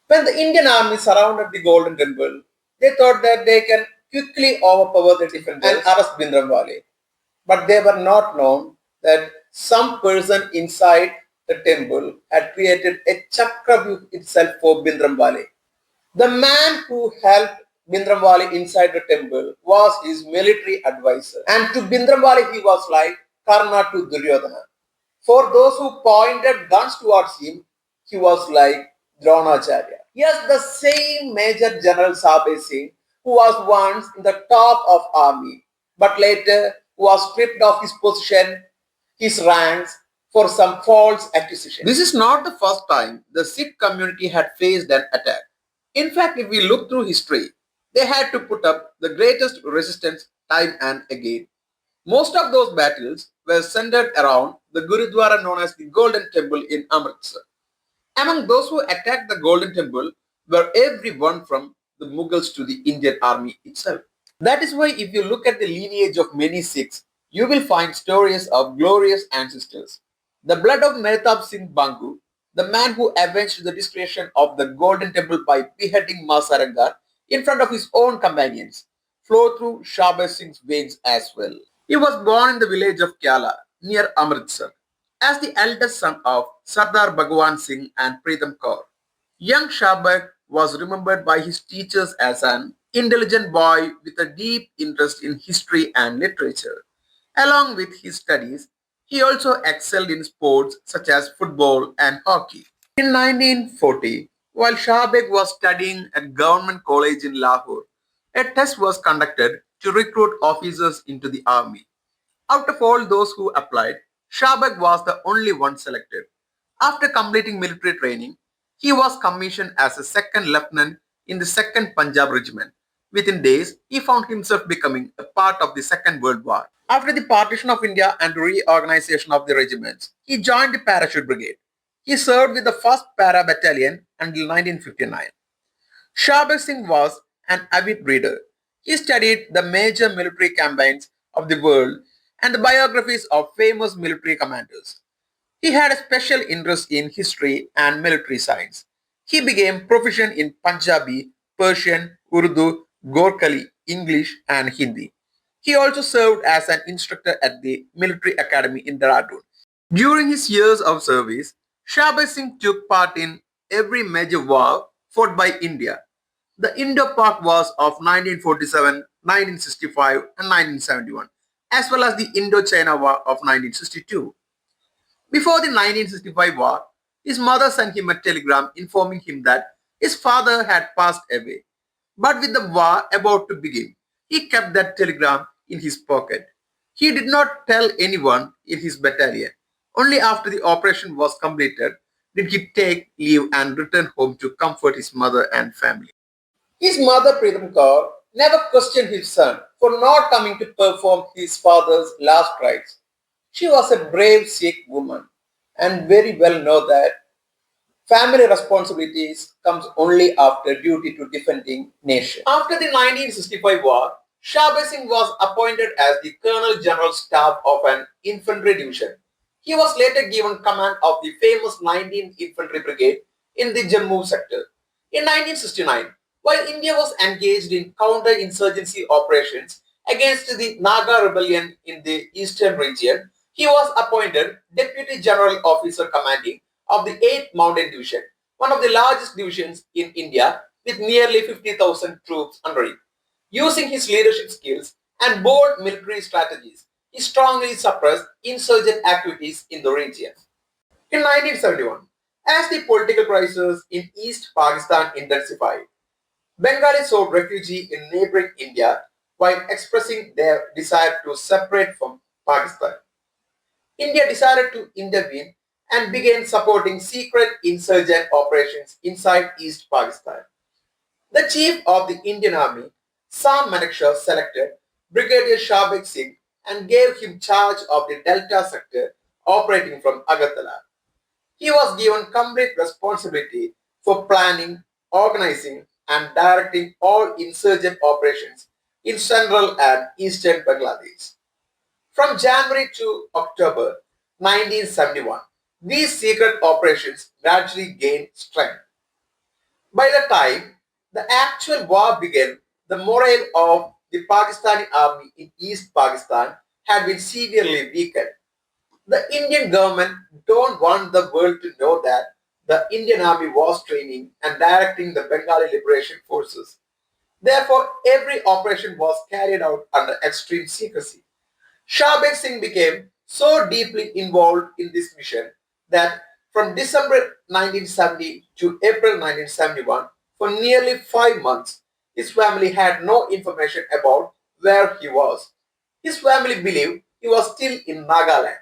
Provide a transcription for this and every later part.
When the Indian army surrounded the Golden Temple, they thought that they can quickly overpower the defenders and arrest Bhindranwale. But they were not known that some person inside the temple had created a Chakravyuh itself for Bhindranwale. The man who helped Bhindranwale inside the temple was his military advisor. And to Bhindranwale, he was like Karna to Duryodhana. For those who pointed guns towards him, he was like Dronacharya. Yes, the same Major General Shabeg Singh who was once in the top of army, but later was stripped of his position, his ranks for some false accusation. This is not the first time the Sikh community had faced an attack. In fact, if we look through history, they had to put up the greatest resistance time and again. Most of those battles were centered around the Gurudwara known as the Golden Temple in Amritsar. Among those who attacked the Golden Temple were everyone from the Mughals to the Indian army itself. That is why if you look at the lineage of many Sikhs, you will find stories of glorious ancestors. The blood of Mehtab Singh Bangu, the man who avenged the destruction of the Golden Temple by beheading Ma Sarangar in front of his own companions, flowed through Shabeg Singh's veins as well. He was born in the village of Kyala near Amritsar as the eldest son of Sardar Bhagwan Singh and Pritam Kaur. Young Shabeg was remembered by his teachers as an intelligent boy with a deep interest in history and literature. Along with his studies, he also excelled in sports such as football and hockey. In 1940, while Shabeg was studying at government college in Lahore, a test was conducted to recruit officers into the army. Out of all those who applied, Shabeg was the only one selected. After completing military training, he was commissioned as a second lieutenant in the 2nd Punjab Regiment. Within days, he found himself becoming a part of the Second World War. After the partition of India and reorganization of the regiments, he joined the Parachute Brigade. He served with the 1st Para Battalion until 1959. Shabeg Singh was an avid reader. He studied the major military campaigns of the world and the biographies of famous military commanders. He had a special interest in history and military science. He became proficient in Punjabi, Persian, Urdu, Gorkhali, English, and Hindi. He also served as an instructor at the military academy in Dehradun. During his years of service, Shabeg Singh took part in every major war fought by India. The Indo-Pak wars of 1947, 1965, and 1971, as well as the Indo-China War of 1962. Before the 1965 war, his mother sent him a telegram informing him that his father had passed away. But with the war about to begin, he kept that telegram in his pocket. He did not tell anyone in his battalion. Only after the operation was completed did he take leave and return home to comfort his mother and family. His mother Pritam Kaur never questioned his son for not coming to perform his father's last rites. She was a brave Sikh woman and very well know that family responsibilities comes only after duty to defending nation. After the 1965 war, Shabeg Singh was appointed as the Colonel General Staff of an infantry division. He was later given command of the famous 19th Infantry Brigade in the Jammu sector. In 1969, while India was engaged in counter-insurgency operations against the Naga rebellion in the eastern region, he was appointed Deputy General Officer Commanding of the 8th Mountain Division, one of the largest divisions in India with nearly 50,000 troops under it. Using his leadership skills and bold military strategies, he strongly suppressed insurgent activities in the region. In 1971, as the political crisis in East Pakistan intensified, Bengalis sought refuge in neighboring India while expressing their desire to separate from Pakistan. India decided to intervene and began supporting secret insurgent operations inside East Pakistan. The chief of the Indian Army, Sam Manekshaw, selected Brigadier Shabeg Singh and gave him charge of the Delta sector operating from Agartala. He was given complete responsibility for planning, organizing, and directing all insurgent operations in central and eastern Bangladesh. From January to October 1971, these secret operations gradually gained strength. By the time the actual war began, the morale of the Pakistani army in East Pakistan had been severely weakened. The Indian government don't want the world to know that the Indian army was training and directing the Bengali liberation forces. Therefore, every operation was carried out under extreme secrecy. Shabeg Singh became so deeply involved in this mission that from December 1970 to April 1971, for nearly 5 months, his family had no information about where he was. His family believed he was still in Nagaland.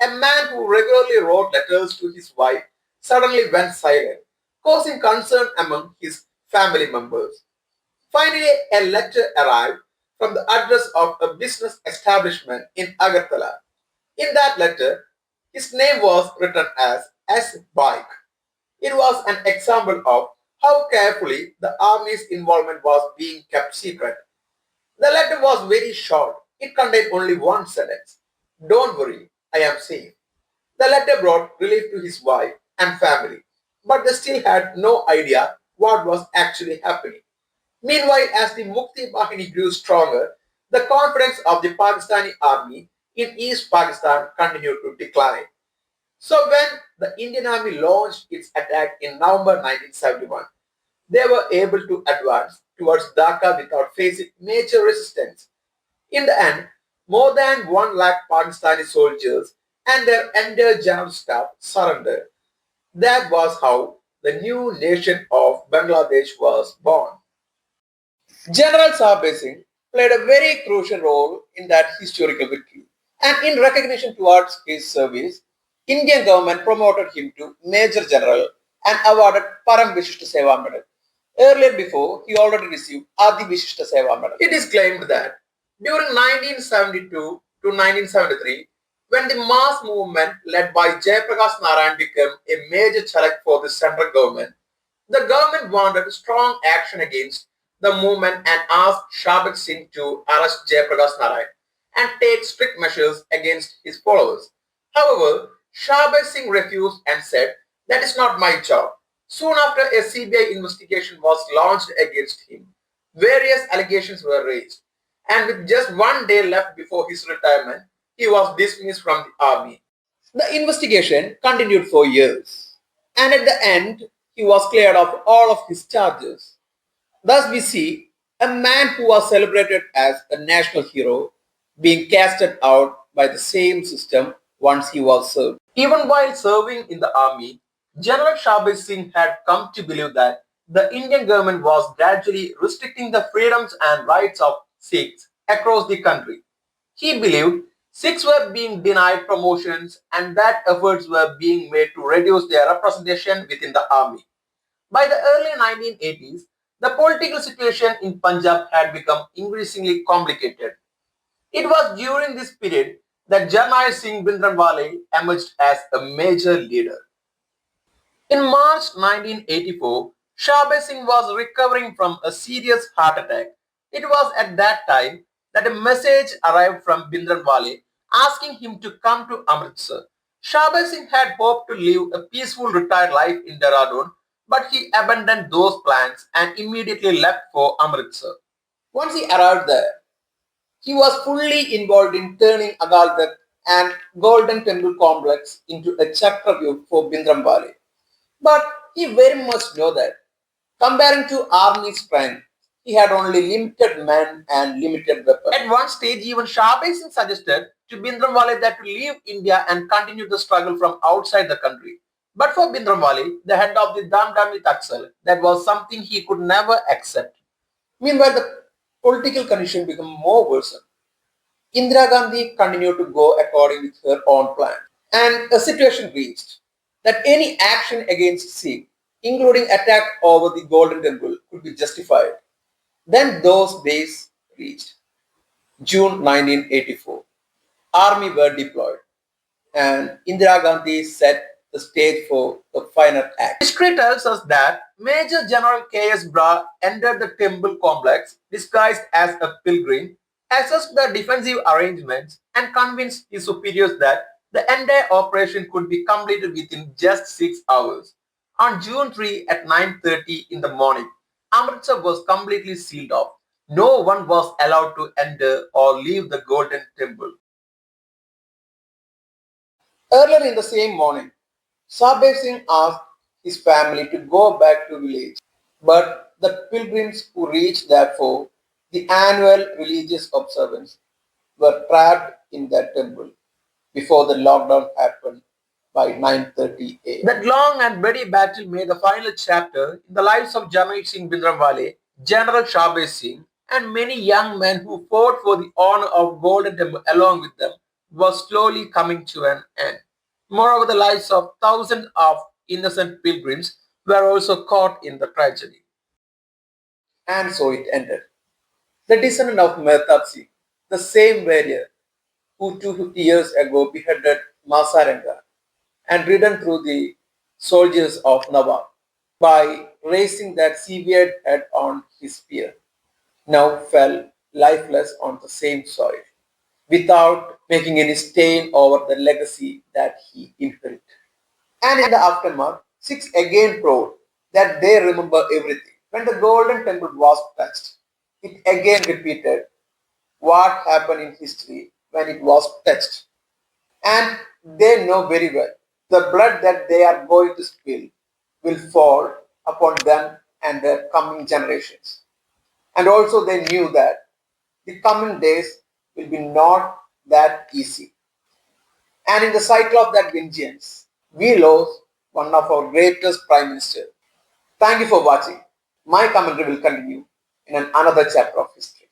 A man who regularly wrote letters to his wife suddenly went silent, causing concern among his family members. Finally, a letter arrived from the address of a business establishment in Agartala. In that letter, his name was written as S. Bike. It was an example of how carefully the army's involvement was being kept secret. The letter was very short. It contained only one sentence. Don't worry, I am safe. The letter brought relief to his wife and family, but they still had no idea what was actually happening. Meanwhile, as the Mukti Bahini grew stronger, the confidence of the Pakistani army in East Pakistan continued to decline. So when the Indian army launched its attack in November 1971, they were able to advance towards Dhaka without facing major resistance. In the end, more than 1 lakh Pakistani soldiers and their entire general staff surrendered. That was how the new nation of Bangladesh was born. General Shabeg Singh played a very crucial role in that historical victory. And in recognition towards his service, Indian government promoted him to Major General and awarded Param Vishishta Seva Medal. Earlier before, he already received Adi Vishishta Seva Medal. It is claimed that during 1972 to 1973, when the mass movement led by Jayaprakash Narayan became a major challenge for the central government, the government wanted strong action against the movement and asked Shabak Singh to arrest Jayaprakash Narayan and take strict measures against his followers. However, Shabak Singh refused and said, "That is not my job." Soon after, a CBI investigation was launched against him. Various allegations were raised, and with just 1 day left before his retirement, he was dismissed from the army. The investigation continued for years, and at the end, he was cleared of all of his charges. Thus, we see a man who was celebrated as a national hero being casted out by the same system once he was served. Even while serving in the army, General Shabaz Singh had come to believe that the Indian government was gradually restricting the freedoms and rights of Sikhs across the country. He believed Sikhs were being denied promotions and that efforts were being made to reduce their representation within the army. By the early 1980s, the political situation in Punjab had become increasingly complicated. It was during this period that Jarnail Singh Bhindranwale emerged as a major leader. In March 1984, Shabeg Singh was recovering from a serious heart attack. It was at that time that a message arrived from Bhindranwale asking him to come to Amritsar. Shabeg Singh had hoped to live a peaceful retired life in Dehradun, but he abandoned those plans and immediately left for Amritsar. Once he arrived there, he was fully involved in turning Agaldak and Golden Temple complex into a Chakravyuh for Bhindranwale. But he very much knew that, comparing to army strength, he had only limited men and limited weapons. At one stage, even Shabeg Singh suggested to Bhindranwale that to leave India and continue the struggle from outside the country. But for Bhindranwale, the head of the Damdami Taksal, that was something he could never accept. Meanwhile, the political condition became more worsened. Indira Gandhi continued to go according with her own plan. And a situation reached that any action against Sikh, including attack over the Golden Temple, could be justified. Then those days reached. June 1984. Army were deployed and Indira Gandhi set the stage for the final act. History tells us that Major General K.S. Bra entered the temple complex disguised as a pilgrim, assessed the defensive arrangements, and convinced his superiors that the entire operation could be completed within just 6 hours. On June 3 at 9:30 in the morning, Amritsar was completely sealed off. No one was allowed to enter or leave the Golden Temple. Earlier in the same morning, Shabeg Singh asked his family to go back to village, but the pilgrims who reached there for the annual religious observance were trapped in that temple before the lockdown happened by 9:30 a.m. That long and bloody battle made the final chapter in the lives of Jarnail Singh Bhindranwale, General Shabeg Singh, and many young men who fought for the honor of Golden Temple along with them was slowly coming to an end. Moreover, the lives of thousands of innocent pilgrims were also caught in the tragedy. And so it ended. The descendant of Mehtab Singh, the same warrior who 250 years ago beheaded Masaranga and ridden through the soldiers of Nawab by raising that severed head on his spear, now fell lifeless on the same soil without making any stain over the legacy that he inherited. And in the aftermath, Sikhs again proved that they remember everything. When the Golden Temple was touched, it again repeated what happened in history when it was touched. And they know very well the blood that they are going to spill will fall upon them and their coming generations. And also they knew that the coming days will be not that easy. And in the cycle of that vengeance, we lost one of our greatest prime minister. Thank you for watching. My commentary will continue in another chapter of history.